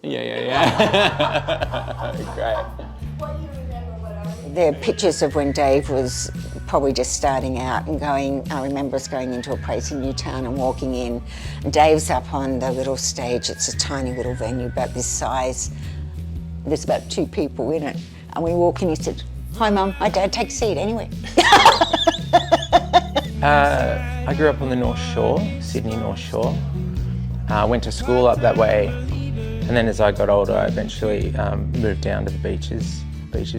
Yeah. Great. There are pictures of when Dave was probably just starting out and going, I remember us going into a place in Newtown and walking in, and Dave's up on the little stage. It's a tiny little venue about this size. There's about 2 people in it. And we walk in, he said, "Hi Mum, hi Dad, take a seat anyway." I grew up on the North Shore, Sydney North Shore. Went to school up that way, and then as I got older, I eventually moved down to the beaches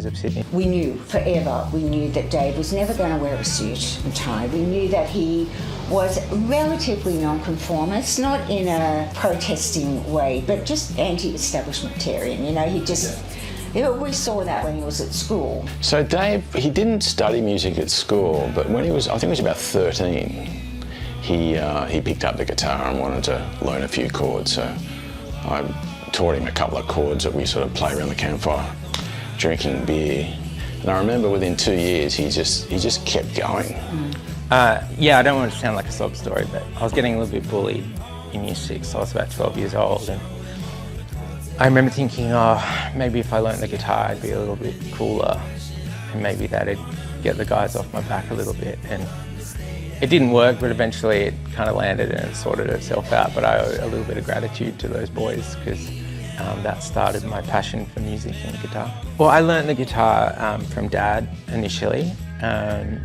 of Sydney. We knew forever, we knew that Dave was never going to wear a suit and tie. We knew that he was relatively nonconformist, not in a protesting way, but just anti-establishmentarian. You know, we saw that when he was at school. So Dave, he didn't study music at school, but when he was, I think he was about 13, he picked up the guitar and wanted to learn a few chords. So I taught him a couple of chords that we sort of play around the campfire, drinking beer. And I remember within 2 years, he just kept going. Yeah, I don't want to sound like a sob story, but I was getting a little bit bullied in year 6. I was about 12 years old, and I remember thinking, oh, maybe if I learnt the guitar, I'd be a little bit cooler, and maybe that'd get the guys off my back a little bit. And it didn't work, but eventually it kind of landed and it sorted itself out. But I owe a little bit of gratitude to those boys, because that started my passion for music and guitar. Well, I learnt the guitar from Dad initially.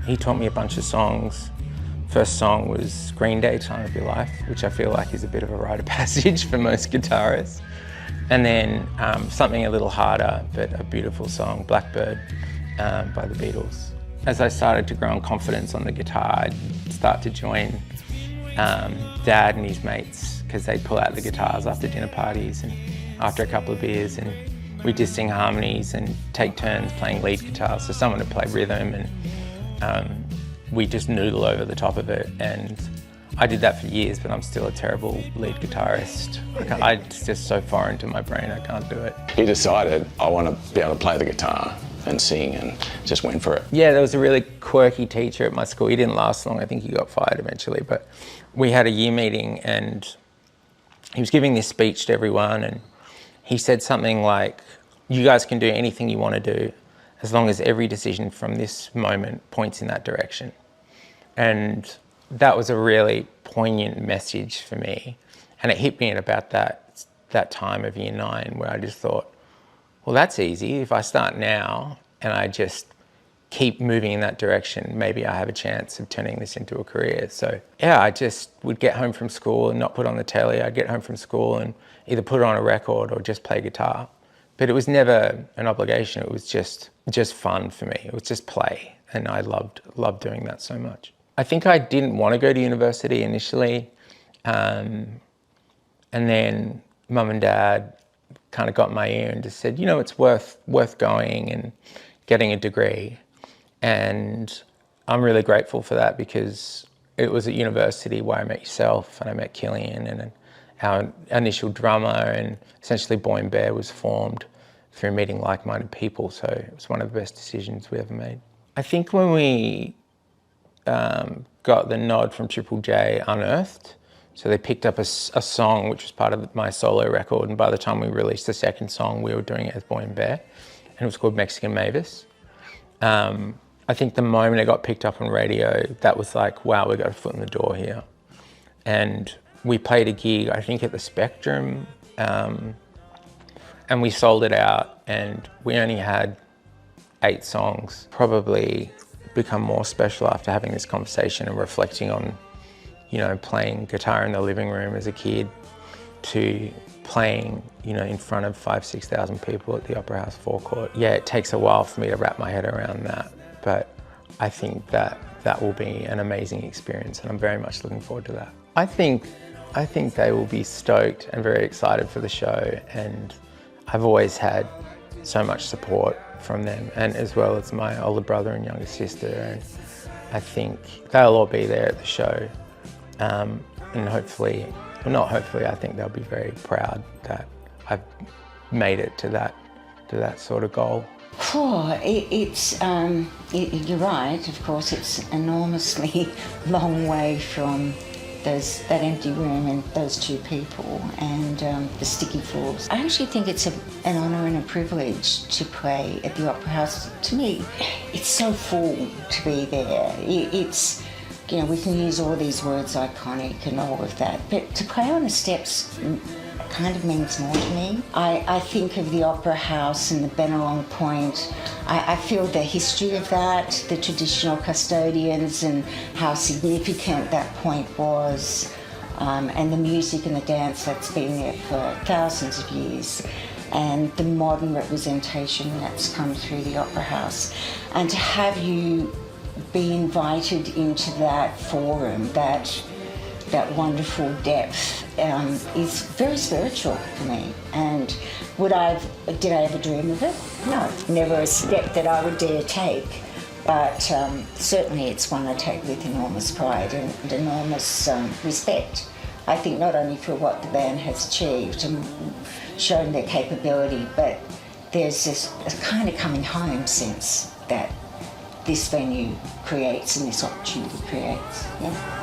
He taught me a bunch of songs. First song was Green Day, Time of Your Life, which I feel like is a bit of a rite of passage for most guitarists. And then something a little harder, but a beautiful song, Blackbird by the Beatles. As I started to grow in confidence on the guitar, I'd start to join Dad and his mates, because they'd pull out the guitars after dinner parties and after a couple of beers, and we'd just sing harmonies and take turns playing lead guitar. So someone would play rhythm, and we just noodle over the top of it. And I did that for years, but I'm still a terrible lead guitarist. It's just so foreign to my brain, I can't do it. He decided, I want to be able to play the guitar and sing, and just went for it. Yeah, there was a really quirky teacher at my school. He didn't last long. I think he got fired eventually, but we had a year meeting and he was giving this speech to everyone, and he said something like, "You guys can do anything you want to do as long as every decision from this moment points in that direction." And that was a really poignant message for me. And it hit me at about that time of year 9, where I just thought, well, that's easy. If I start now and I just keep moving in that direction, maybe I have a chance of turning this into a career. So yeah, I just would get home from school and not put on the telly. I'd get home from school and either put on a record or just play guitar. But it was never an obligation. It was just fun for me. It was just play. And I loved doing that so much. I think I didn't want to go to university initially. And then Mum and Dad kind of got in my ear and just said, you know, it's worth going and getting a degree. And I'm really grateful for that, because it was at university where I met yourself and I met Killian, and our initial drummer, and essentially Boy and Bear was formed through meeting like-minded people. So it was one of the best decisions we ever made. I think when we got the nod from Triple J, Unearthed, so they picked up a song which was part of my solo record, and by the time we released the second song, we were doing it as Boy and Bear, and it was called Mexican Mavis. I think the moment it got picked up on radio, that was like, wow, we got a foot in the door here. And we played a gig, I think at the Spectrum, and we sold it out, and we only had 8 songs. Probably become more special after having this conversation and reflecting on, you know, playing guitar in the living room as a kid to playing, you know, in front of 5,000-6,000 people at the Opera House forecourt. Yeah, it takes a while for me to wrap my head around that, but I think that will be an amazing experience, and I'm very much looking forward to that. I think they will be stoked and very excited for the show, and I've always had so much support from them, and as well as my older brother and younger sister, and I think they'll all be there at the show, and hopefully, well, not hopefully, I think they'll be very proud that I've made it to that sort of goal. You're right, of course, it's enormously long way from that empty room and those two people and the sticky floors. I actually think it's an honour and a privilege to play at the Opera House. To me, it's so full to be there. It's, you know, we can use all these words, iconic and all of that, but to play on the steps kind of means more to me. I think of the Opera House and the Bennelong Point. I feel the history of that, the traditional custodians and how significant that point was, and the music and the dance that's been there for thousands of years, and the modern representation that's come through the Opera House. And to have you be invited into that forum, that wonderful depth is very spiritual for me. And did I ever dream of it? No, never a step that I would dare take. But certainly it's one I take with enormous pride and enormous respect. I think not only for what the band has achieved and shown their capability, but there's this kind of coming home sense that this venue creates and this opportunity creates. Yeah.